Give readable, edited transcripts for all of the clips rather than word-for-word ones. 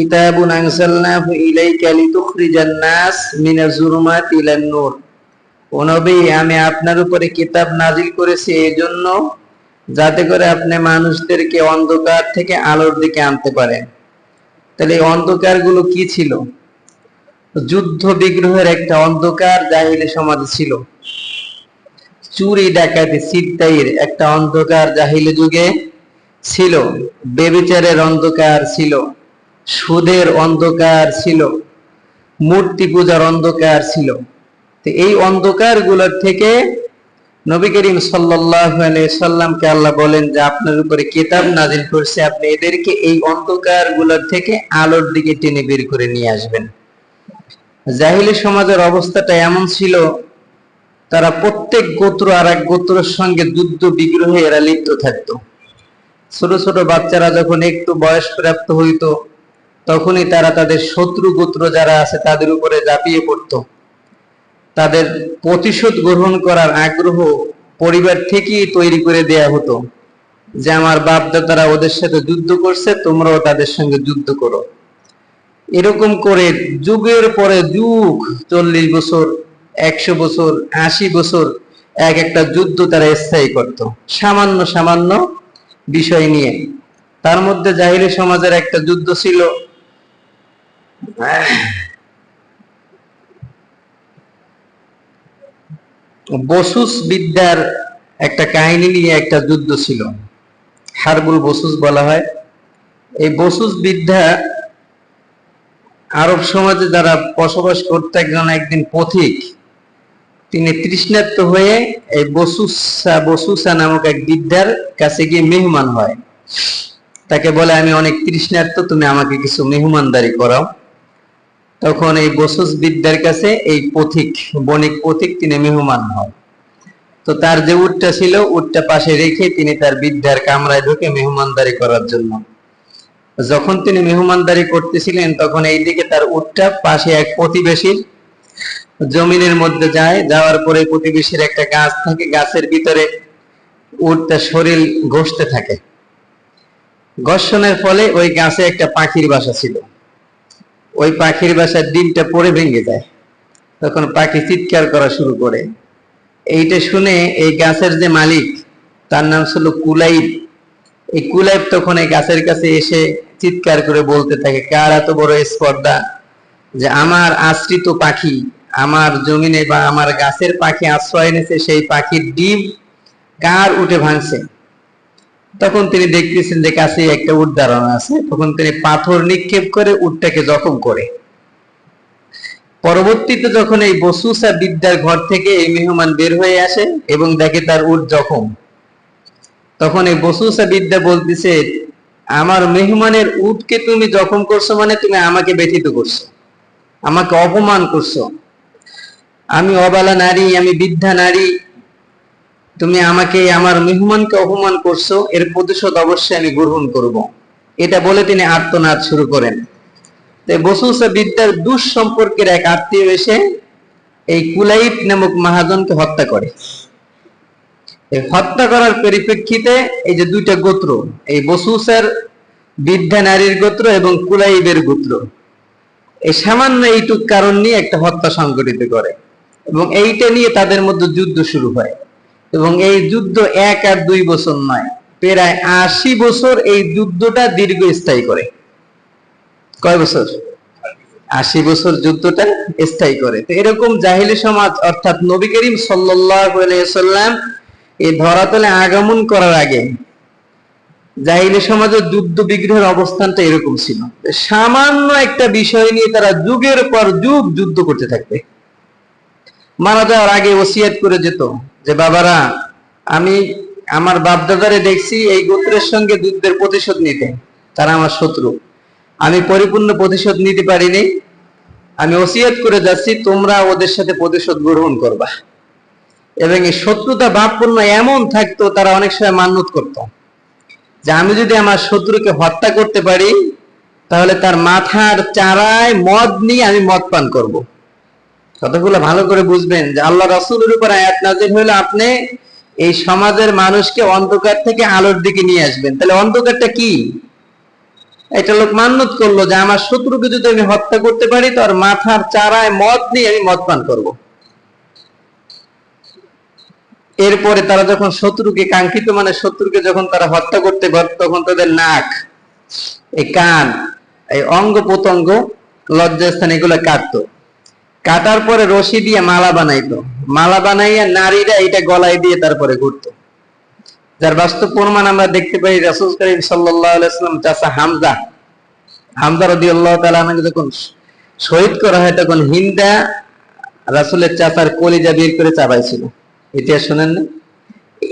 কিতাবুন আনজালনাহু ইলাইকা লিতুখরিজান নাস মিনাজ যুলুমাতি ইলান নূর। ও নবী, আমি আপনার উপরে কিতাব নাজিল করেছি এই জন্য যাতে করে আপনি মানুষদেরকে অন্ধকার থেকে আলোর দিকে আনতে পারেন। তাহলে এই অন্ধকার গুলো কি ছিল? যুদ্ধ বিগ্রহের একটা অন্ধকার জাহিলি সমাজে ছিল, চুরি ডাকাতি ছিনতাইয়ের একটা অন্ধকার জাহিলি যুগে ছিল, ব্যভিচারের অন্ধকার ছিল, সুদের অন্ধকার ছিল, মূর্তি পূজার অন্ধকার ছিল। তো এই অন্ধকার গুলোর থেকে নবী করিম সাল্লাল্লাহু আলাইহি সাল্লামকে আল্লাহ বলেন যে আপনার উপরে কিতাব নাজিল করছে, আপনি এদেরকে এই অন্ধকার গুলোর থেকে আলোর দিকে টেনে বের করে নিয়ে আসবেন। জাহিলি সমাজের অবস্থাটা এমন ছিল, তারা প্রত্যেক গোত্র আর এক গোত্রের সঙ্গে যুদ্ধ বিগ্রহে এরা লিপ্ত থাকতো। ছোট ছোট বাচ্চারা যখন একটু বয়স প্রাপ্ত হইতো, তখনই তারা তাদের শত্রু গোত্র যারা আছে তাদের উপরে ঝাঁপিয়ে পড়তো। তাদের প্রতিশোধ গ্রহণ করার আগ্রহ পরিবার থেকেই তৈরি করে দেয়া হতো যে আমার বাপ দাদারা ওদের সাথে যুদ্ধ করছে, তোমরাও তাদের সঙ্গে যুদ্ধ করো। এরকম করে যুগের পরে যুগ, 40 বছর, 100 বছর, 80 বছর এক একটা যুদ্ধ তারা স্থায়ী করত সামান্য সামান্য বিষয় নিয়ে। তার মধ্যে জাহিলি সমাজের একটা যুদ্ধ ছিল, বসুস বিদ্যার একটা কাহিনী নিয়ে একটা যুদ্ধ ছিল, হারবুল বসুস বলা হয়। এই বসুস বিদ্যা আরব সমাজে যারা বসবাস করতে একদিন পথিক, তিনি তৃষ্ণার্ত হয়ে এই বসুসা নামক এক বিদ্যার কাছে গিয়ে মেহমান হয়। তাকে বলে আমি অনেক তৃষ্ণার্ত, তুমি আমাকে কিছু মেহমানদারি করাও। তখন এই বসুস বিদ্যার কাছে এই পথিক, বণিক পথিক, তিনি মেহমান হয়। তো তার যে উটটা ছিল, উটটা পাশে রেখে তিনি তার বিদ্যার কামরায় ঢুকে মেহমানদারি করার জন্য। যখন তিনি মেহমানদারি করতেছিলেন, তখন এইদিকে তার উটটা পাশে এক প্রতিবেশীর জমিনের মধ্যে যায়। যাওয়ার পরে প্রতিবেশীর একটা গাছ থাকে, গাছের ভিতরে উটটা শরীর ঘষতে থাকে। ঘর্ষণের ফলে ওই গাছে একটা পাখির বাসা ছিল, ওই পাখির বাসার ডিমটা পড়ে ভেঙে যায়। তখন পাখি চিৎকার করা শুরু করে। এইটা শুনে এই গাছের যে মালিক, তার নাম ছিল কুলাইব। এই কুলাইব তখন এই গাছের কাছে এসে চিৎকার করে বলতে থাকে, কার এত বড় স্পর্ধা যে আমার আশ্রিত পাখি, আমার জমিনে বা আমার গাছের পাখি আশ্রয় এনেছে, সেই পাখির ডিম কার উঠে ভাঙছে। তখন তিনি দেখতেছেন যে কাছে একটা উট দাঁড়ানো আছে। তখন তিনি পাথর নিক্ষেপ করে উটটাকে জখম করে। পরবর্তীতে যখন এই বসুসা বিদ্যার ঘর থেকে এই মেহমান বের হয়ে আসে এবং দেখে তার উট জখম, তখন এই বসুসা বিদ্যা বলতেছে, আমার মেহমানের উটকে তুমি জখম করছো মানে তুমি আমাকে ব্যথিত করছো, আমাকে অপমান করছো। আমি অবালা নারী, আমি বৃদ্ধা নারী, তুমি আমাকে, আমার মেহমানকে অপমান করছো, এর প্রতিশোধ অবশ্যই আমি গ্রহণ করব। এটা বলে তিনি আর্তনাদ শুরু করেন। বসুসা বিদ্যার দুঃসম্পর্কের এক আত্মীয় এসে এই কুলাইব নামক মহাজনকে হত্যা করে। এই হত্যা করার পরিপ্রেক্ষিতে এই যে দুইটা গোত্র, এই বসুসার বৃদ্ধা নারীর গোত্র এবং কুলাইবের গোত্র, এই সামান্য এইটুক কারণ নিয়ে একটা হত্যা সংঘটিত করে এবং এইটা নিয়ে তাদের মধ্যে যুদ্ধ শুরু হয়। এবং এই যুদ্ধ 1 আর 2 বছর নয়, প্রায় 80 বছর এই যুদ্ধটা দীর্ঘস্থায়ী করে। কয় বছর? 80 বছর যুদ্ধটা স্থায়ী করে। তো এরকম জাহিলি সমাজ, অর্থাৎ নবী করিম সাল্লাল্লাহু আলাইহি সাল্লাম এই ধরাতলে আগমন করার আগে জাহিলি সমাজের যুদ্ধ বিগ্রহের অবস্থানটা এরকম ছিল। সামান্য একটা বিষয় নিয়ে তারা যুগের পর যুগ যুদ্ধ করতে থাকবে। মারা যাওয়ার আগে ওসিয়ত করে যেত যে বাবারা, আমি আমার বাপদাদারে দেখছি এই গোত্রের সঙ্গে যুদ্ধের প্রতিশোধ নিতে, তারা আমার শত্রু, আমি পরিপূর্ণ প্রতিশোধ নিতে পারিনি, আমি ওসিয়ত করে যাচ্ছি তোমরা ওদের সাথে প্রতিশোধ গ্রহণ করবা। এবং এই শত্রুতা ভাবপূর্ণ এমন থাকতো, তারা অনেক সময় মান্যত করত যে আমি যদি আমার শত্রুকে হত্যা করতে পারি, তাহলে তার মাথার চারায় মদ নিয়ে আমি মদ পান করব। কথাগুলো ভালো করে বুঝবেন যে আল্লাহ রাসূলের উপর আয়াত নাযিল হলো আপনি এই সমাজের মানুষকে অন্ধকার থেকে আলোর দিকে নিয়ে আসবেন। তাহলে অন্ধকারটা কি? একটা লোক মান্যত করলো যে আমার শত্রুকে যদি আমি হত্যা করতে পারি তো আর মাথার চারায় মদ নিয়ে আমি মদ পান করব। এরপরে তারা যখন শত্রুকে কাঙ্ক্ষিত মানে শত্রুকে যখন তারা হত্যা করতে পারত তখন তাদের নাক, এই কান, এই অঙ্গ প্রত্যঙ্গ, লজ্জাস্থান এগুলো কাটতো। কাটার পরে রশি দিয়ে মালা বানাইতো, মালা বানাইয়া নারীরা এটা গলায় দিয়ে তারপরে ঘুরতো। যার বাস্তব প্রমাণ আমরা দেখতে পাই রাসূল করিম সাল্লাল্লাহু আলাইহি ওয়াসাল্লাম চাচা হামজা রাদিয়াল্লাহু তাআলা আনহু যখন শহীদ করা হয় তখন হিন্দা রাসূলের চাচার কলিজা বের করে চাবাইছিল। ইতিহাস শুনেন না?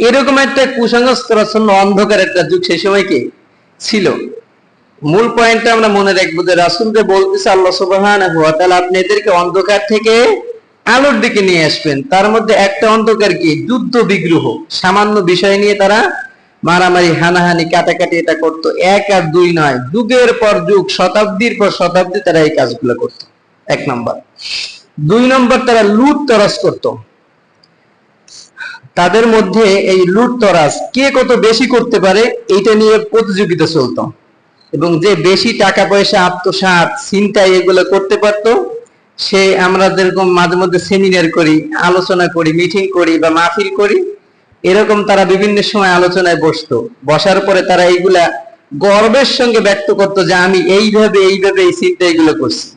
এরকম একটা কুসংস্কারাচ্ছন্ন অন্ধকার একটা যুগ সেই সময় কি ছিল। মূল পয়েন্টটা আমরা মনে রাখবো যে রাসূল যে বলতেছে আল্লাহ সুবহানাহু ওয়া তাআলা আপনি এদেরকে অন্ধকার থেকে আলোর দিকে নিয়ে আসবেন। তার মধ্যে একটা অন্ধকার কি? যুদ্ধ বিগ্রহ, সামান্য বিষয় নিয়ে তারা মারামারি, হানাহানি, কাটাকাটি এটা করতো। এক আর দুই নয়, যুগের পর যুগ, শতাব্দীর পর শতাব্দী তারা এই কাজগুলো করতো। এক নম্বর। দুই নম্বর, তারা লুট তরাজ করতো। তাদের মধ্যে এই লুট তরাজ কে কত বেশি করতে পারে এইটা নিয়ে প্রতিযোগিতা চলতো, এবং যে বেশি টাকা পয়সা আত্মসাৎ, ছিনতাই এগুলো করতে পারতো সে, আমরা যেরকম মাঝে মধ্যে সেমিনার করি, আলোচনা করি, মিটিং করি বা মাহফিল করি, এরকম তারা বিভিন্ন সময় আলোচনায় বসতো। বসার পরে তারা এইগুলা গর্বের সঙ্গে ব্যক্ত করতো যে আমি এইভাবে এই ছিনতাই গুলো করছি।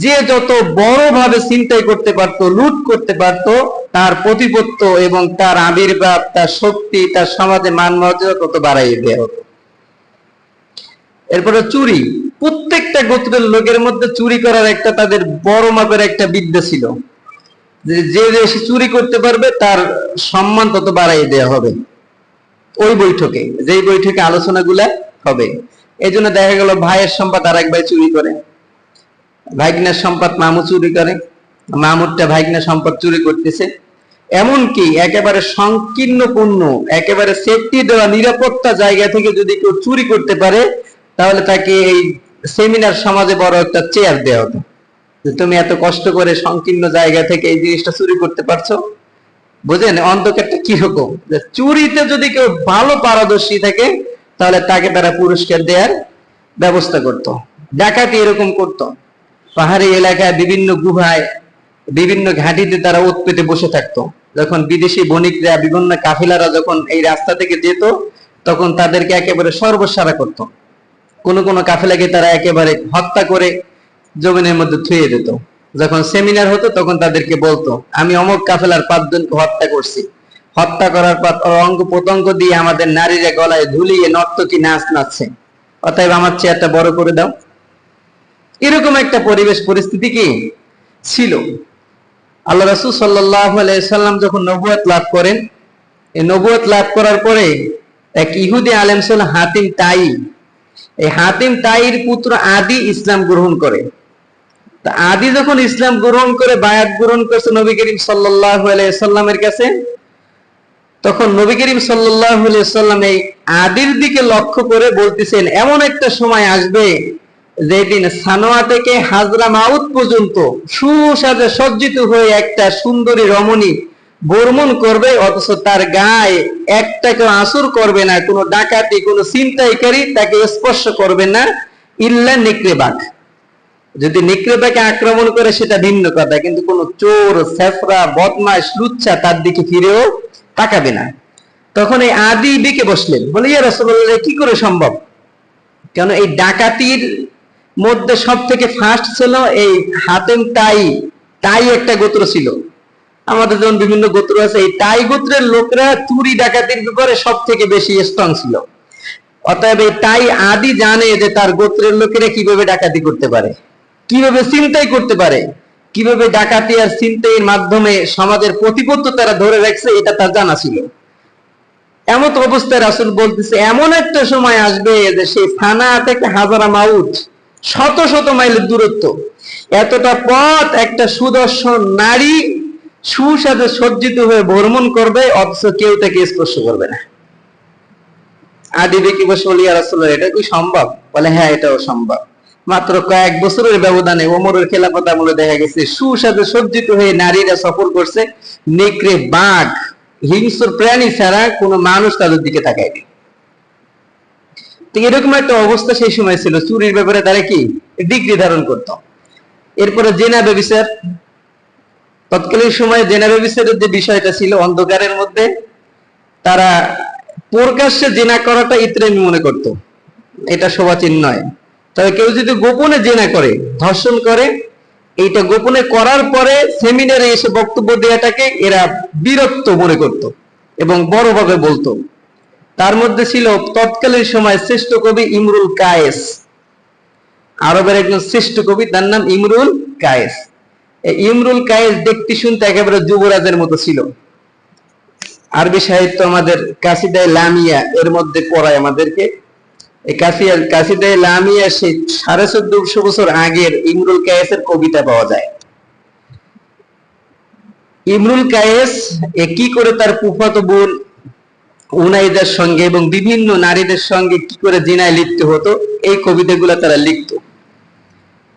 যে যত বড় ভাবে ছিনতাই করতে পারতো, লুট করতে পারতো, তার প্রতিপত্ত এবং তার আবির্ভাব, তার শক্তি, তার সমাজে মান মর্যাদা তত বাড়াইয়ে দেওয়া হতো। এরপরে চুরি, প্রত্যেকটা গোত্রের লোকের মধ্যে চুরি করার একটা তাদের বড় মাপের একটা বিদ্যা ছিল, যে দেশে চুরি করতে পারবে তার সম্মান তত বাড়াইয়ে দেওয়া হবে ওই বৈঠকে, যেই বৈঠকে আলোচনাগুলা হবে। এই জন্য দেখা গেল ভাইয়ের সম্পদ আর এক ভাই চুরি করে, ভাইগনার সম্পদ মামু চুরি করে, মামুরটা ভাইগনা সম্পদ চুরি করতেছে। এমনকি একেবারে সংকীর্ণপূর্ণ, একেবারে সেফটি দেওয়া নিরাপত্তা জায়গা থেকে যদি কেউ চুরি করতে পারে তাহলে তাকে এই সেমিনার সমাজে বড় একটা চেয়ার দেওয়া হতো, যে তুমি এত কষ্ট করে সংকীর্ণ জায়গা থেকে এই জিনিসটা চুরি করতে পারছো। বুঝেন অন্ধকারটা কিরকম? যে চুরিতে যদি কেউ ভালো পারদর্শী থাকে তাহলে তাকে তারা পুরস্কার দেওয়ার ব্যবস্থা করত। ডাকাতি এরকম করত, পাহাড়ি এলাকায় বিভিন্ন গুহায়, বিভিন্ন ঘাটিতে তারা ওত পেতে বসে থাকতো। যখন বিদেশি বণিকরা, বিভিন্ন কাফিলারা যখন এই রাস্তা থেকে যেত তখন তাদেরকে একেবারে সর্বসারা করত। কোন কোন কাফেলাকে তারা একেবারে হত্যা করে জমিনের মধ্যে থুয়ে দিত। যখন সেমিনার হতো তখন তাদেরকে বলতো আমি অমুক কাফেলার 5 জনকে হত্যা করছি, হত্যা করার পর অঙ্গ প্রত্যঙ্গ দিয়ে আমাদের নারীরা গলায় ঝুলিয়ে নর্তকী নাচ নাচছে, অতএব আমার চেয়ারটা বড় করে দাও। এরকম একটা পরিবেশ পরিস্থিতি কি ছিল। আল্লাহ রাসূল সাল্লাল্লাহু আলাইহি সাল্লাম যখন নবুয়ত লাভ করেন, এই নবুয়ত লাভ করার পরে এক ইহুদি আলেম ছিল হাতিম তাই। এই হাতিম তাইর পুত্র আদি ইসলাম গ্রহণ করে। তা আদি যখন ইসলাম গ্রহণ করে বায়াত গ্রহণ করছে নবী করিম সাল্লাল্লাহু আলাইহি সাল্লামের কাছে, তখন নবী করিম সাল্লাল্লাহু আলাইহি সাল্লাম এই আদির দিকে লক্ষ্য করে বলতেছেন এমন একটা সময় আসবে যেদিন সানোয়া থেকে হাজরা মাউত পর্যন্ত সুসাজে সজ্জিত হয়ে একটা সুন্দরী রমণী ভ্রমণ করবে, অথচ তার গায়ে একটা কেউ আসর করবে না, কোনো ডাকাতি, কোনো ছিনতাইকারী তাকে স্পর্শ করবে না, ইল্লা নেকড়েবাঘ। যদি নেকড়েবাঘে আক্রমণ করে সেটা ভিন্ন কথা, কিন্তু কোনো চোর, সেফরা, বদমাশ, লুচ্ছা তার দিকে ফিরেও তাকাবে না। তখন এই আদি বিকে বসলেন, বলে ইয়া রাসূলুল্লাহ কি করে সম্ভব? কেন এই ডাকাতির মধ্যে সব থেকে ফার্স্ট ছিল এই হাতেম তাই একটা গোত্র ছিল। আমাদের যেমন বিভিন্ন গোত্র আছে, এই তাই গোত্রের লোকরা চুরি ডাকাতির ব্যাপারে সব থেকে বেশি স্ট্রং ছিল। অতএব এই তাই আদি জানে যে তার গোত্রের লোকেরা কিভাবে ডাকাতি করতে পারে, কিভাবে ছিনতাই করতে পারে, কিভাবে ডাকাতি আর ছিনতাইয়ের মাধ্যমে সমাজের প্রতিপত্ত তারা ধরে রাখছে, এটা তার জানা ছিল। এমন অবস্থায় রাসূল বলতেছে এমন একটা সময় আসবে যে সেই থানা থেকে হাজারা মাউত, শত শত মাইলের দূরত্ব, এতটা পথ একটা সুদর্শন নারী সুসাজে সজ্জিত হয়ে ভ্রমণ করবে, অথচ কেউ তাকে স্পর্শ করবে না। আদি দেখি বসে বলি ইয়া রাসূলুল্লাহ এটা কি সম্ভব? বলে হ্যাঁ এটাও সম্ভব। মাত্র কয়েক বছরের ব্যবধানে ওমরের খেলাফত আমলে দেখা গেছে সুসাজে সজ্জিত হয়ে নারীরা সফর করছে, নেকড়ে, বাঘ, হিংস্র প্রাণী ছাড়া কোনো মানুষ তাদের দিকে তাকায়নি। তো এরকম একটা অবস্থা সেই সময় ছিল, চুরির ব্যাপারে তারা কি ডিগ্রি ধারণ করত। এরপরে জেনা ব্যভিচার, তৎকালীন সময়ে জেনা ব্যভিচারের যে বিষয়টা ছিল অন্ধকারের মধ্যে, তারা প্রকাশ্যে জেনা করাটা ইতরামি মনে করত, এটা শোভাচিহ্ন নয়। তবে কেউ যদি গোপনে জেনা করে, ধর্ষণ করে, এইটা গোপনে করার পরে সেমিনারে এসে বক্তব্য দেওয়াটাকে এরা বিরক্ত মনে করত এবং বড়ভাবে বলতো। তার মধ্যে ছিল তৎকালীন সময় শ্রেষ্ঠ কবি ইমরুল কায়েস, আরবের একজন শ্রেষ্ঠ কবি, তার নাম ইমরুল কায়েস। ইমরুল কায়েস দেখতে শুনতে একেবারে যুবরাজের মতো ছিল। আরবি সাহিত্য আমাদের কাসিদায়ে লামিয়া এর মধ্যে পড়ায় আমাদেরকে। এই কাসিদায়ে লামিয়া সেই 1450 বছর আগের ইমরুল কায়েসের কবিতা পাওয়া যায়। ইমরুল কায়েস কি করে তার ফুফাতো বোন উনাইদার সঙ্গে এবং বিভিন্ন নারীদের সঙ্গে কি করে জিনায় লিপ্ত হতো, এই কবিতাগুলো তারা লিখত।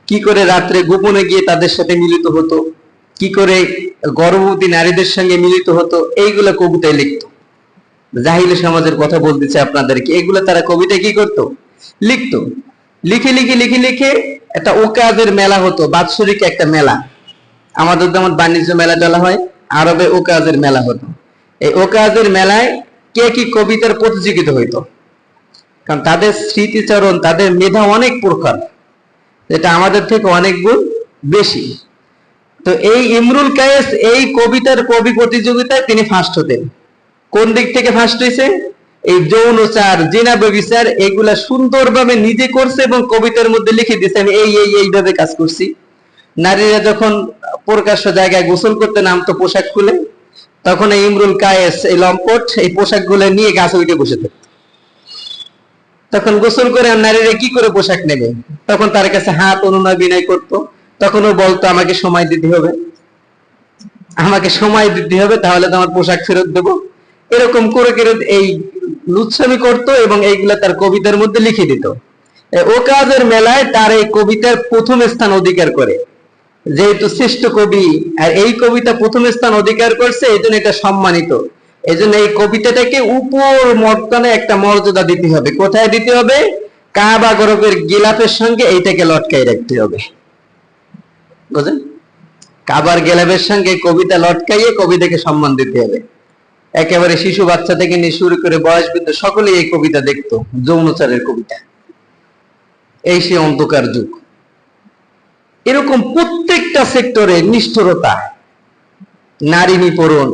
কি করে রাত্রে গোপনে গিয়ে তাদের সাথে মিলিত হতো, কি করে গর্ভবতী নারীদের সঙ্গে মিলিত হতো, এইগুলা কবিতায় লিখত। জাহিলি সমাজের কথা বলতেছে আপনাদেরকে, এগুলো তারা কবিতায় কি করত, লিখত। লিখে লিখে লিখে লিখে একটা ওকাজের মেলা হতো, বাৎসরিক একটা মেলা। আমাদের যেমন বাণিজ্য মেলা টেলা হয়, আরবে ওকাজের মেলা হতো। এই ওকাজের মেলায় কে কি কবিতার প্রতিযোগিতা হইতো, কারণ তাদের স্মৃতিচরণ, তাদের মেধা অনেক প্রখর, যেটা আমাদের থেকে অনেক গুণ বেশি। তো এই ইমরুল কায়েস এই কবিতার কবি প্রতিযোগিতায় তিনি ফার্স্ট হতেন। কোন দিক থেকে ফার্স্ট হয়েছে? এই যৌনচার, জিনা ব্যভিচার, এগুলা সুন্দরভাবে নিজে করছে এবং কবিতার মধ্যে লিখে দিয়েছে, আমি এইভাবে কাজ করছি। নারীরা যখন প্রকাশ্য জায়গায় গোসল করতে নামতো পোশাক খুলে, তখন এই ইমরুল কায়েস এই লম্পট এই পোশাক গুলো নিয়ে গাছে উঠে বসে থাকতো। তখন গোসল করে নারীরা কি করে পোশাক নেবে, তখন তার কাছে হাত অনুনয় বিনয় করতো। তখন ও বলতো আমাকে সময় দিতে হবে, আমাকে সময় দিতে হবে, তাহলে তো আমার পোশাক ফেরত দেবো। এরকম করে করে এই লুচ্ছামি করতো এবং এইগুলা তার কবিতার মধ্যে লিখে দিত। ও কাজের মেলায় তার এই কবিতার প্রথম স্থান অধিকার করে, যেহেতু শ্রেষ্ঠ কবি আর এই কবিতা প্রথম স্থান অধিকার করছে, এই জন্য এটা সম্মানিত। এই জন্য এই কবিতাটাকে উপর মর্তনে একটা মর্যাদা দিতে হবে। কোথায় দিতে হবে? কাবা গরবের গিলাফের সঙ্গে এইটাকে লটকাই রাখতে হবে, বুঝলেন? কাবার গিলাফের সঙ্গে কবিতা লটকাইয়ে কবিতাকে সম্মান দিতে হবে। একেবারে শিশু বাচ্চা থেকে নিয়ে শুরু করে বয়স বৃদ্ধ সকলেই এই কবিতা দেখতো, যৌনচারের কবিতা। এই সে অন্ধকার যুগ। এরকম প্রত্যেকটা সেক্টরে নিষ্ঠুরতা, নারী নিপীড়ন,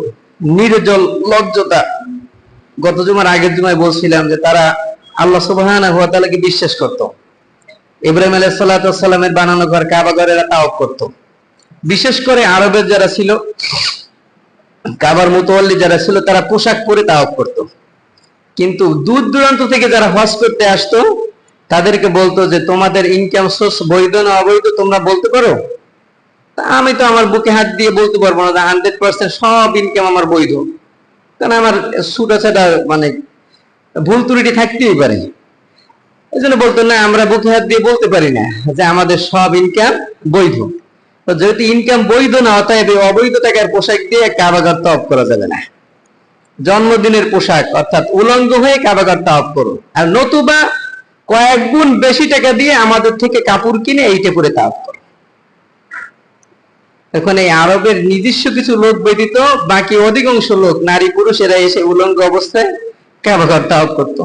নির্জল লজ্জতা। গত জুমার আগের জুমায় বলছিলাম যে তারা আল্লাহ সুবহানাহু ওয়া তাআলাকে বিশ্বাস করত। ইব্রাহিম আলাইহিস সালাতু ওয়াস সালামের বানানো ঘর কাবা ঘরের তাওয়াফ করত। বিশেষ করে আরবের যারা ছিল, কাবার মুতাওয়াল্লি যারা ছিল, তারা পোশাক পরে তাওয়াফ করত। কিন্তু দূর দূরান্ত থেকে যারা হজ করতে আসতো, তাদেরকে বলতো যে তোমাদের ইনকাম সোর্স বৈধ না অবৈধ তোমরা বলতে পারো। আমি তো আমার বুকে হাত দিয়ে বলতে পারবো না 100% সব ইনকাম আমার বৈধ, কারণ আমার ছুটাছাটা মানে ভুল ত্রুটি থাকতেই পারে। এই জন্য বলতো না, আমরা বুকে হাত দিয়ে বলতে পারি না যে আমাদের সব ইনকাম বৈধ। তো যেহেতু ইনকাম বৈধ না, অতএব অবৈধ টাকার পোশাক দিয়ে কাবাঘর তাওয়াফ করা যাবে না। জন্মদিনের পোশাক অর্থাৎ উলঙ্গ হয়ে কাবাঘর তাওয়াফ করো, আর নতুবা কয়েক গুণ বেশি টাকা দিয়ে আমাদের থেকে কাপড় কিনে এইটা পরে তাওয়াফ করো। এখন এই আরবের নিজস্ব কিছু লোক ব্যতীত বাকি অধিকাংশ লোক, নারী পুরুষেরা এসে উলঙ্গ অবস্থায় কাবাঘর তাওয়াফ করতো।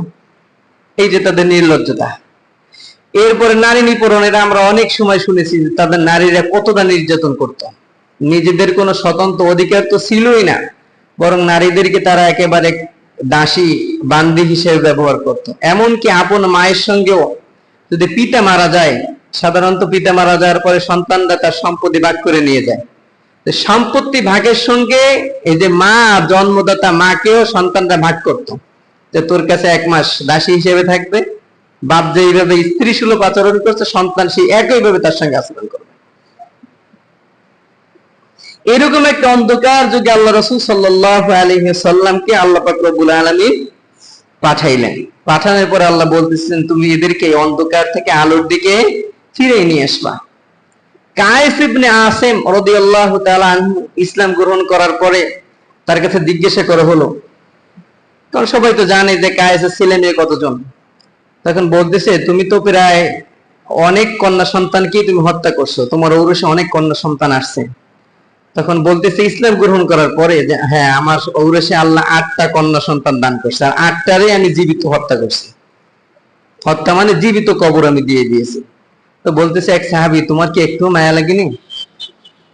এই যে তাদের নির্লজ্জতা। এরপরে নারী নিপীড়নের আমরা অনেক সময় শুনেছি তাদের নারীরা কতটা নির্যাতন করত। নিজেদের কোনো স্বতন্ত্র অধিকার তো ছিলই না, বরং নারীদেরকে তারা একেবারে দাসী বান্দি হিসেবে ব্যবহার করত। এমনকি আপন মায়ের সঙ্গেও যদি পিতা মারা যায়, সাধারণত পিতা মারা যাওয়ার পরে সন্তানরা তার সম্পত্তি ভাগ করে নিয়ে যায়। সম্পত্তি ভাগের সঙ্গে এই যে মা, জন্মদাতা মাকেও সন্তানরা ভাগ করত, যে তোর কাছে 1 মাস দাসী হিসেবে থাকবে, বাপ যেইভাবে স্ত্রী সুলভ আচরণ করছে সন্তান সেই একইভাবে তার সঙ্গে আচরণ করবে। এরকম একটা অন্ধকার যুগে আল্লাহ রাসূল সাল্লাল্লাহু আলাইহি ওয়াসাল্লামকে আল্লাহ পাক রব্বুল আলামিন পাঠাইলেন। পাঠানোর পর আল্লাহ বলতেছেন তুমি এদেরকে অন্ধকার থেকে আলোর দিকে ফিরিয়ে নিয়ে আসবা। কায়েস ইবনে আসিম রাদিয়াল্লাহু তাআলা আনহু ইসলাম গ্রহণ করার পরে তার কাছে জিজ্ঞাসা করা হলো, কারণ সবাই তো জানে যে কায়েসের ছেলে মেয়ে কতজন। তখন বলতেছে তুমি তো প্রায় অনেক কন্যা সন্তানকে তুমি হত্যা করছো, তোমার ঔরসে অনেক কন্যা সন্তান আসছে। তখন বলতেছে ইসলাম গ্রহণ করার পরে যে হ্যাঁ, আমার ঔরসে আল্লাহ 8টা কন্যা সন্তান দান করছে, আর 8টারে আমি জীবিত হত্যা করছি। হত্যা মানে জীবিত কবর আমি দিয়ে দিয়েছি। তো বলতেছে এক সাহাবী, তোমার কি একটু মায়া লাগেনি?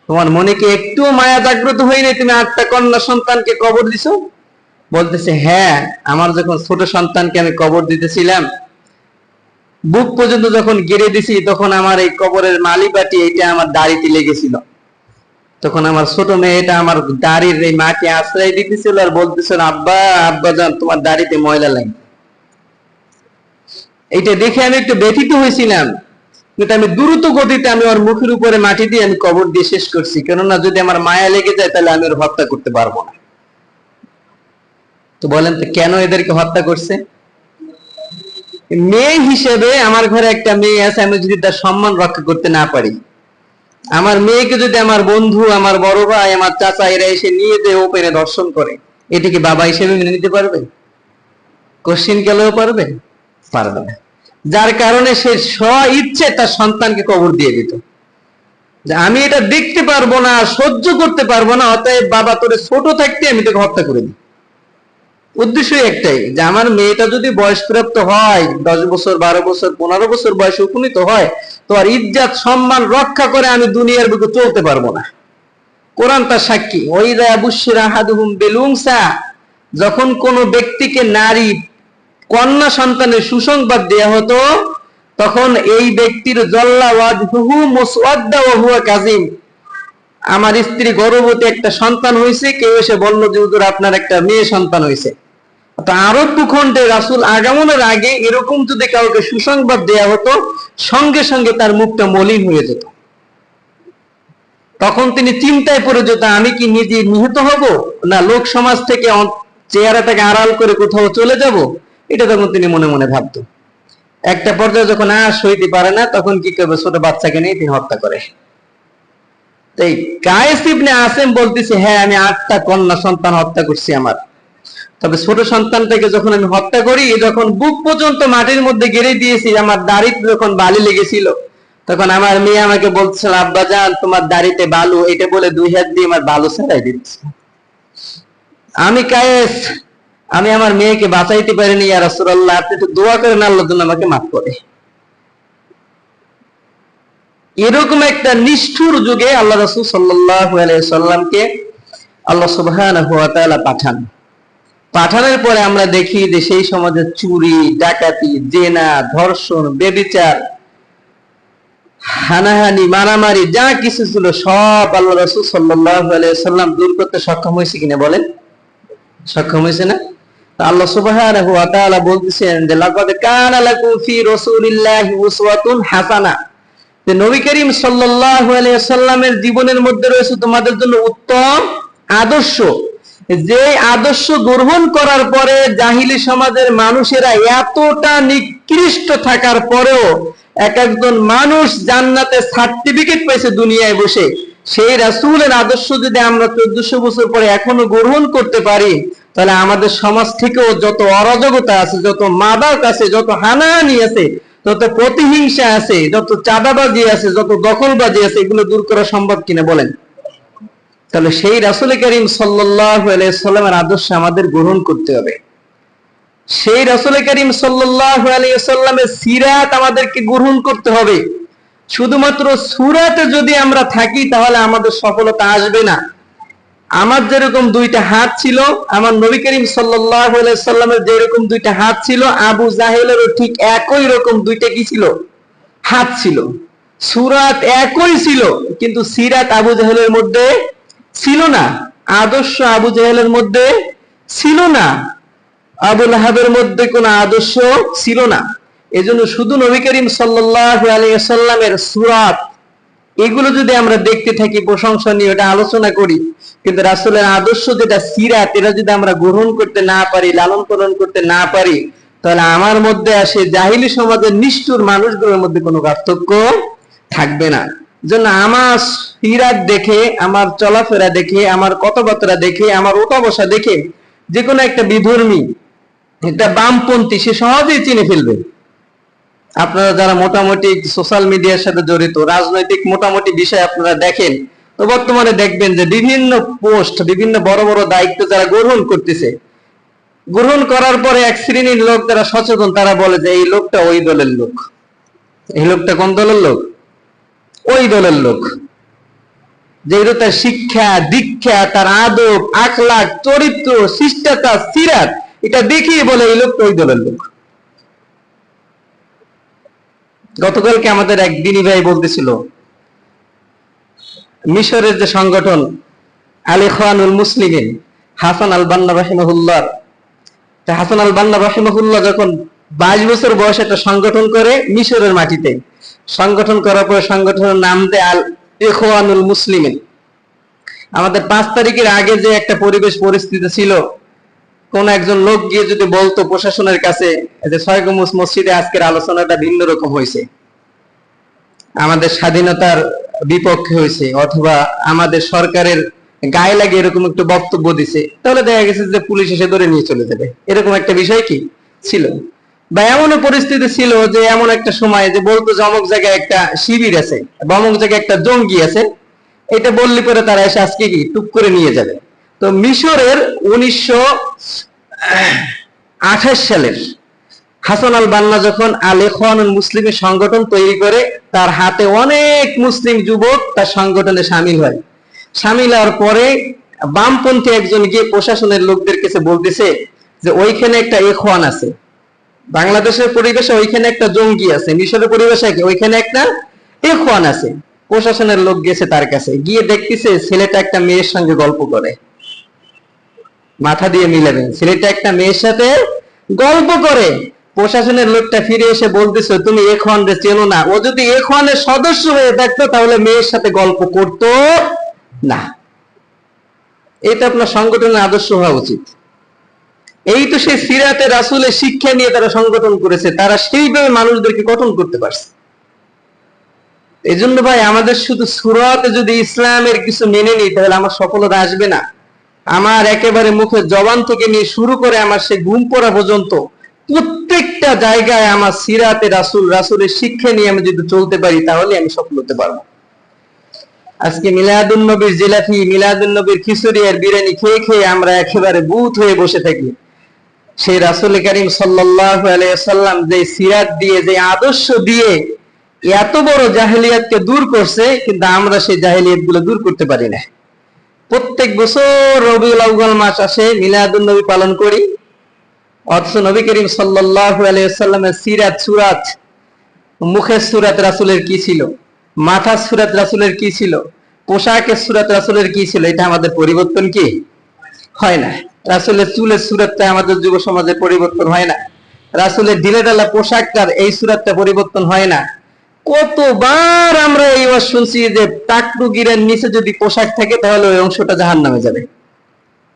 তোমার মনে কি একটু মায়া জাগ্রত হয়নি? তুমি 8টা কন্যা সন্তানকে কবর দিছো। বলতেছে হ্যাঁ, আমার যখন ছোট সন্তানকে আমি কবর দিতেছিলাম, বুক পর্যন্ত যখন গেড়ে দিছি, তখন আমার এই কবরের মালিবাটি এটা আমার দাড়িতে লেগেছিল। তখন আমার ছোট মেয়েটা আমার দাড়ির এই মাটি আশ্রয় দিতেছিল আর বলতেছিল আব্বা আব্বা জান তোমার দাড়িতে ময়লা লাগে। এটা দেখে আমি একটু ব্যথিত হয়েছিলাম, কিন্তু আমি দ্রুত গতিতে আমি ওর মুখের উপরে মাটি দিয়ে আমি কবর দিয়ে শেষ করছি, কেননা যদি আমার মায়া লেগে যায় তাহলে আমি ওর হত্যা করতে পারবো না। তো বলেন তো কেন এদেরকে হত্যা করছে? মেয়ে হিসেবে আমার ঘরে একটা মেয়ে আছে, আমি যদি তার সম্মান রক্ষা করতে না পারি, আমার মেয়েকে যদি আমার বন্ধু, আমার বড় ভাই, আমার চাচা এরা এসে নিয়ে যে ওপেনে দর্শন করে, এটা কি বাবা হিসেবে মেনে নিতে পারবে? কোশ্চিন গেলেও পারবে? পারবে না। যার কারণে সে স্ব ইচ্ছে তার সন্তানকে কবর দিয়ে দিত, যে আমি এটা দেখতে পারবো না, সহ্য করতে পারবো না, অতএব বাবা তোরে ছোট থাকতে আমি তোকে হত্যা করে দিই। উদ্দেশ্য একটাই, যে আমার মেয়েটা যদি বয়সপ্রাপ্ত হয়, 10 বছর 12 বছর 15 বছর বয়সে উপনীত হয়, তো আর ইজ্জত সম্মান রক্ষা করে আমি দুনিয়ার বুকে চলতে পারবো না। কোরআন তার সাক্ষী। ওয়াইদা বুশিরা আহাদুহুম বিলুনসা, যখন কোন ব্যক্তিকে নারী কন্যা সন্তানের সুসংবাদ দেয়া হতো, তখন এই ব্যক্তির জল্লা ওয়াজহুহু মুসওয়াদ্দা ওয়া হুয়া কাযিম, আমার স্ত্রী গর্ভবতী, একটা সন্তান হয়েছে, কেউ এসে বলল যে হুজুর আপনার একটা মেয়ে সন্তান হয়েছে। তো আরব ভূখণ্ডে রাসূল আগমনের আগে এরকম যদি কাউকে সুসংবাদ দেয়া হতো, সঙ্গে সঙ্গে তার মুখটা মলিন হয়ে যেত। তখন তিনি চিন্তায় পড়ে যেত, আমি কি নিজে নিহত হব, না লোক সমাজ থেকে চেহারাটাকে আড়াল করে কোথাও চলে যাব। এটা তখন তিনি মনে মনে ভাবত। একটা পর্যায়ে যখন আর সইতে পারে না, তখন কি করবে, ছোট বাচ্চাকে নিয়ে তিনি হত্যা করে। তাই কায়েস ইবনে আসেম বলতেছে হ্যাঁ, আমি 8টা কন্যা সন্তান হত্যা করছি আমার। তবে ছোট সন্তানটাকে যখন আমি হত্যা করি, যখন বুক পর্যন্ত মাটির মধ্যে গেড়ে দিয়েছি, আমার দাড়িতে যখন বালি লেগেছিল, তখন আমার মেয়ে আমাকে বলছিল আব্বা জান তোমার দাড়িতে বালু, এটা বলে 2 হাত দিয়ে আমার বালু ছাড়াই দিচ্ছে। আমি কায়েস, আমি আমার মেয়েকে বাঁচাইতে পারিনি, ইয়া রাসূলুল্লাহ আপনি একটু দোয়া করেন আল্লাহ যেন আমাকে মাফ করে। এরকম একটা নিষ্ঠুর যুগে আল্লাহ রাসূল সাল্লাল্লাহু আলাইহি সাল্লামকে আল্লাহ সুবহানাহু ওয়া তাআলা পাঠানোর পরে আমরা দেখি যে সেই সমাজে চুরি, ডাকাতি, জেনা, ধর্ষণ, ব্যভিচার, হানাহানি, মারামারি যা কিছু ছিল সব আল্লাহ রাসূল সাল্লাল্লাহু আলাইহি সাল্লাম দূর করতে সক্ষম হয়েছে কিনা বলেন? সক্ষম হয়েছে না? আল্লাহ সুবহানাহু ওয়া তাআলা বলতেছেন যে লাকাদ কানা লাকুম ফি রাসূলিল্লাহি উসওয়াতুন হাসানা, যে নবী করিম সাল্লাল্লাহু আলাইহি সাল্লামের জীবনের মধ্যে রয়েছে তোমাদের জন্য উত্তম আদর্শ। যে আদর্শ গ্রহণ করার পরে জাহিলি সমাজের মানুষেরা এতটা নিকৃষ্ট থাকার পরেও এক একজন মানুষ জান্নাতে সার্টিফিকেট পেয়েছে দুনিয়ায় বসে, সেই রাসূলের আদর্শ যদি আমরা 1400 বছর পরে এখনো গ্রহণ করতে পারি, তাহলে আমাদের সমাজ থেকেও যত অরাজকতা আছে, যত মাদক আছে, যত হানাহানি আছে, যত প্রতিহিংসা আছে, যত চাঁদাবাজি আছে, যত দখলবাজি আছে, এগুলো দূর করা সম্ভব কিনা বলেন? তাহলে সেই রাসূল করিম সাল্লাল্লাহু আলাইহি সাল্লামের আদর্শ আমাদের গ্রহণ করতে হবে। সেই রাসূল করিম সাল্লাল্লাহু আলাইহি সাল্লামের সিরাত আমাদেরকে গ্রহণ করতে হবে। শুধুমাত্র সূরাতে যদি আমরা থাকি তাহলে আমাদের সফলতা আসবে না। আমার যেরকম 2টা হাত ছিল, আমার নবী করিম সাল্লাল্লাহু আলাইহি সাল্লামের যেরকম 2টা হাত ছিল, আবু জাহেলেরও ঠিক একই রকম 2টা কি ছিল? হাত ছিল। সূরাত একই ছিল, কিন্তু সিরাত আবু জাহেলের মধ্যে ছিল না, আদর্শ আবু জাহেলের মধ্যে ছিল না, আবু লাহাবের মধ্যে কোনো আদর্শ ছিল না। এজন্য শুধু নবী করিম সাল্লাল্লাহু আলাইহি সাল্লামের সূরাত এগুলো যদি আমরা দেখতে থাকি, প্রশংসনীয়, এটা আলোচনা করি, কিন্তু রাসূলের আদর্শ যেটা সিরাত, এটা যদি আমরা গ্রহণ করতে না পারি, লালন পালন করতে না পারি, তাহলে আমার মধ্যে আসে জাহিলি সমাজের নিষ্ঠুর মানুষগুলোর মধ্যে কোনো পার্থক্য থাকবে না। জন্য আমার সিরাত দেখে, আমার চলাফেরা দেখে, আমার কথাবার্তা দেখে, আমার ওঠা বসা দেখে যে কোনো একটা বিধর্মী, একটা বামপন্থী সে সহজেই চিনে ফেলবে আপনারা যারা মোটামুটি সোশ্যাল মিডিয়ার সাথে জড়িত, রাজনৈতিক মোটামুটি বিষয় আপনারা দেখেন, তো বর্তমানে দেখবেন যে বিভিন্ন পোস্ট, বিভিন্ন বড় বড় দায়িত্ব যারা গ্রহণ করতেছে, গ্রহণ করার পরে এক শ্রেণীর লোক যারা সচেতন, তারা বলে যে এই লোকটা ওই দলের লোক, এই লোকটা কোন দলের লোক, ওই দলের লোক। যেহেতু তার শিক্ষা দীক্ষা, তার আদব আখলাক চরিত্র শিষ্টাচার সিরাত, এটা দেখিয়ে বলে এই লোকটা ওই দলের লোক। গতকালকে আমাদের এক দিনী ভাই বলতেছিল, মিশরের যে সংগঠন আল ইখওয়ানুল মুসলিমিন, হাসান আল বান্না রাহিমাহুল্লাহ, হাসান আল বান্না রাহিমাহুল্লাহ যখন 22 বছর বয়সে একটা সংগঠন করে মিশরের মাটিতে, সংগঠন করার পর সংগঠনের নাম দেয় আল ইখওয়ানুল মুসলিমিন। আমাদের 5 তারিখের আগে যে একটা পরিবেশ পরিস্থিতি ছিল, কোন একজন লোক গিয়ে যদি বলতো প্রশাসনের কাছে যে 6 গম্বুজ মসজিদে আজকের আলোচনাটা ভিন্ন রকম হয়েছে, আমাদের স্বাধীনতার বিপক্ষে হয়েছে, অথবা আমাদের সরকারের গায়ে লাগে এরকম একটু বক্তব্য দিছে, তাহলে দেখা গেছে যে পুলিশ এসে ধরে নিয়ে চলে যাবে। এরকম একটা বিষয় কি ছিল, বা এমন পরিস্থিতি ছিল যে এমন একটা সময় যে বলতো যে অমুক জায়গায় একটা শিবির আছে বা অমুক জায়গায় একটা জঙ্গি আছে, এটা বললে পরে তারা এসে আজকে কি টুক করে নিয়ে যাবে। তো মিশরের 1928 সালের হাসান আল বান্না যখন আল ইখওয়ানুল মুসলিমের সংগঠন তৈরি করে, তার হাতে অনেক মুসলিম যুবক তার সংগঠনে সামিল হয়। সামিল হওয়ার পরে বামপন্থী একজন গিয়ে প্রশাসনের লোকদের কাছে বলতেছে যে ওইখানে একটা ইখওয়ান আছে, বাংলাদেশের পরিবেশে ওইখানে একটা জঙ্গি আছে, মিশরের পরিবেশে ওইখানে একটা ইখওয়ান আছে। প্রশাসনের লোক গেছে তার কাছে, গিয়ে দেখতেছে ছেলেটা একটা মেয়ের সঙ্গে গল্প করে। মাথা দিয়ে মিলাবেন, ছেলেটা একটা মেয়ের সাথে গল্প করে। প্রশাসনের লোকটা ফিরে এসে বলতেছে তুমি ইখওয়ানরে চেনো না, ও যদি ইখওয়ানের সদস্য হয়ে থাকতো তাহলে মেয়ের সাথে গল্প করতো না। এটা আপনার সংগঠনের আদর্শ হওয়া উচিত। এই তো সেই সিরাতে রাসূলের শিক্ষা নিয়ে তারা সংগঠন করেছে, তারা সেইভাবে মানুষদেরকে গঠন করতে পারছে। এই জন্য ভাই, আমাদের শুধু সুরাতে যদি ইসলামের কিছু মেনে নিই তাহলে আমার সফলতা আসবে না। আমার একেবারে মুখে জবান থেকে নিয়ে শুরু করে আমার সে ঘুম পড়া পর্যন্ত প্রত্যেকটা জায়গায় আমার সিরাতে রাসূলের শিক্ষা নিয়ে আমি যদি চলতে পারি তাহলে আমি সফল হতে পারবো। আজকে মিলাদুন নবীর জিলাপি, মিলাদুন নবীর খিচুড়ি আর বিরিয়ানি খেয়ে খেয়ে আমরা একেবারে বুত হয়ে বসে থাকি। সেই রাসূল করিম সাল্লাল্লাহু আলাইহি ওয়াসাল্লাম যে সিরাত দিয়ে, যে আদর্শ দিয়ে এত বড় জাহেলিয়াতকে দূর করছে, কিন্তু আমরা সেই জাহেলিয়াত গুলো দূর করতে পারি না। প্রত্যেক বছর রবিউল আউয়াল মাস আসে, মিলাদুন নবী পালন করি, অথচ নবী করিম সাল্লাল্লাহু আলাইহি ওয়াসাল্লামের সিরাত সুরাত, মুখের সুরাত রাসূলের কি ছিল, মাথার সুরাত রাসূলের কি ছিল, পোশাকের সুরাত রাসূলের কি ছিল, এটা আমাদের পরিবর্তন কি হয় না। রাসূলের চুলের সুরাতটা আমাদের যুব সমাজে পরিবর্তন হয় না। রাসূলের ঢিলেঢালা পোশাকটার এই সুরাতটা পরিবর্তন হয় না। কতবার আমরা এই ওয়াজ শুনছি যে টাকটু গিরের নিচে যদি পোশাক থাকে তাহলে ওই অংশটা জাহান্নামে যাবে।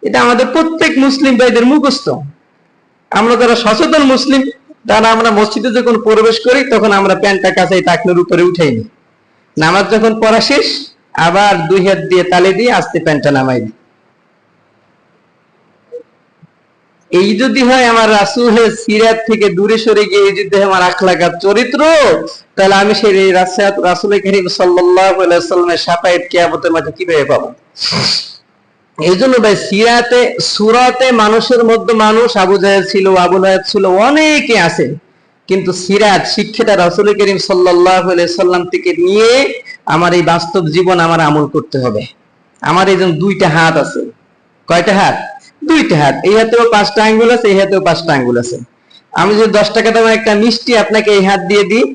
এটা আমাদের প্রত্যেক মুসলিম ভাইদের মুখস্থ। আমরা যারা সচেতন মুসলিম, তারা আমরা মসজিদে যখন প্রবেশ করি তখন আমরা প্যান্টটা কাঁচাই টাকনুর উপরে উঠাই নি, নামাজ যখন পড়া শেষ আবার 2 হাত দিয়ে তালে দিয়ে আস্তে প্যান্টটা নামাই দিই। এই যদি হয় আমার রাসূলের সিরাত থেকে দূরে সরে গিয়ে এই যদি আমার আখলাক আর চরিত্র, তাহলে আমি সেই রাসূল করিম সাল্লাল্লাহু আলাইহি ওয়াসাল্লামের শাফায়াত কিয়ামতের মাঠে কিভাবে পাবো? এই জন্য ভাই, সিরাতে সূরাতে মানুষের মধ্যে মানুষ, আবু জাহেল ছিল, আবু লাহাব ছিল, অনেকে আছে, কিন্তু সিরাত শিক্ষাটা রাসূল করিম সাল্লাল্লাহু আলাইহি ওয়াসাল্লাম থেকে নিয়ে আমার এই বাস্তব জীবন আমার আমল করতে হবে। আমার এই যে 2টা হাত আছে, কয়টা হাত? 2টা হাত। এই হাতেও 5টা আঙ্গুল আছে, এই হাতেও 5টা আঙ্গুল আছে। আমি যদি 10 টাকা দামের একটা মিষ্টি আপনাকে এই হাত দিয়ে দিই,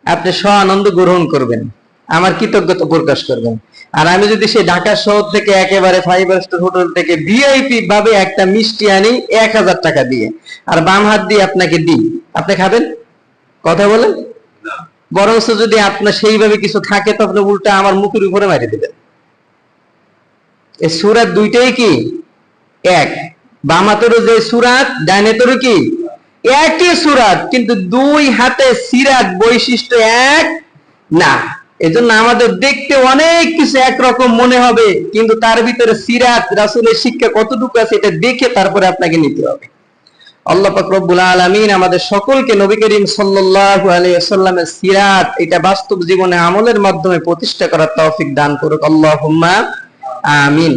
আপনি আনন্দ গ্রহণ করবেন, আমার কৃতজ্ঞতা প্রকাশ করবেন। আর আমি যদি সেই ঢাকা শহর থেকে একেবারে 5 স্টার হোটেল থেকে ভিআইপি ভাবে একটা মিষ্টি আনি 1000 টাকা দিয়ে, আর বাম হাত দিয়ে আপনাকে দিই, আপনি খাবেন? কথা বলেন। বরঞ্চ যদি আপনার সেইভাবে কিছু থাকে তো আপনি উল্টা আমার মুখের উপরে মারি দেবেন। এই সূরাত 2টাই কি এক, বাম হাতেরও যে সূরাত, ডান হাতেরও কি একই সূরাত, কিন্তু 2 হাতে সিরাত বৈশিষ্ট্য এক না। এজন্য আমাদের দেখতে অনেক কিছু একরকম মনে হবে, কিন্তু তার ভিতরে সিরাত রাসূলের শিক্ষা কতটুকু আছে এটা দেখে তারপরে আপনাকে নিতে হবে। আল্লাহ পাক রব্বুল আলামিন আমাদের সকলকে নবী করিম সাল্লাল্লাহু আলাইহি ওয়াসাল্লামের সিরাত এটা বাস্তব জীবনে আমলের মাধ্যমে প্রতিষ্ঠা করার তৌফিক দান করুক। আল্লাহুম্মা আমিন।